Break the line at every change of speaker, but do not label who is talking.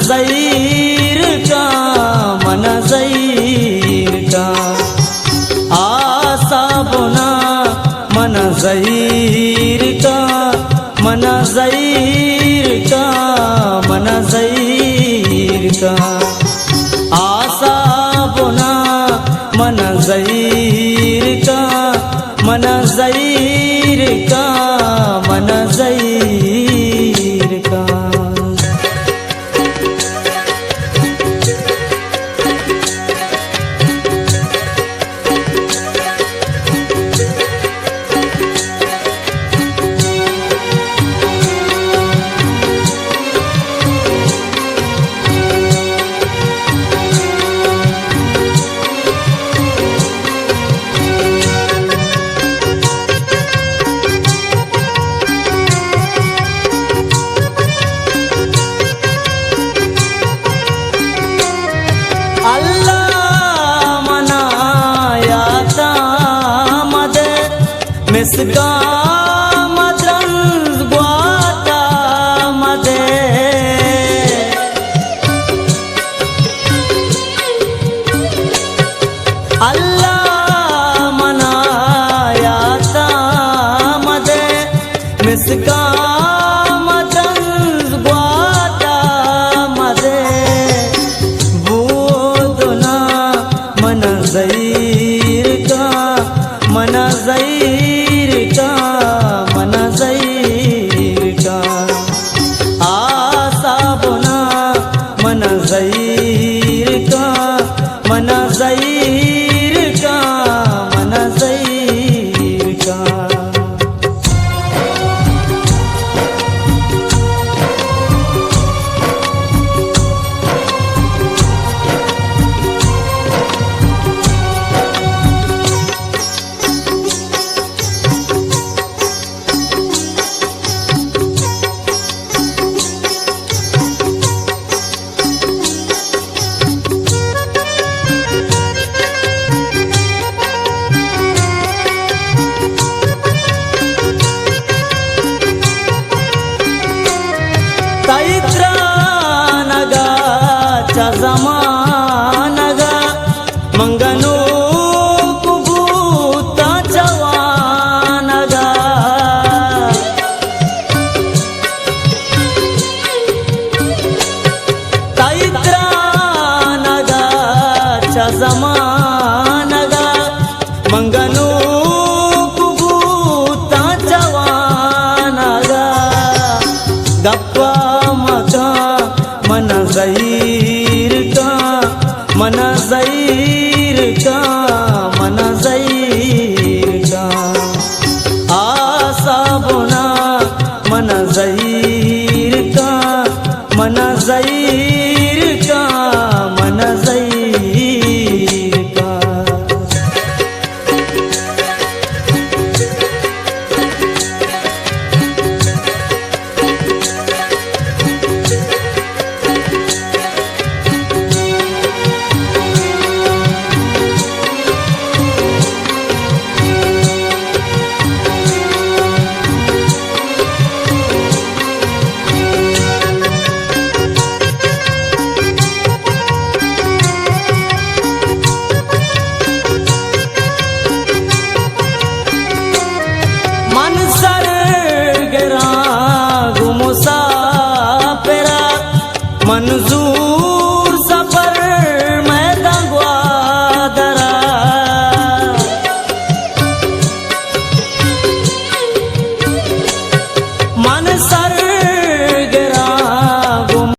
Jair का मन Jair का आसा बोना मन जैर का मन जैर का मन जैर का आसा बोना मन जैर का मन जैर का मन जैर का मिसका मदन ग्वाता मदे अल्लाह मनायाता मदे मिसका मदन ग्वाता मदे बूदना मन जैर का मन जैर का मन जैर का आसा बोना मन जैर का मन जैर का मन जैर का तैत्रानगाचा जमानगा मंगनो कुबूता जवानगा तैत्रानगाचा जमानगा मंगनो कुबूता जवानगा गप्पा मका मन जैर का मन जैर का मन जैर का आसा बोना मन जैर का मन जैर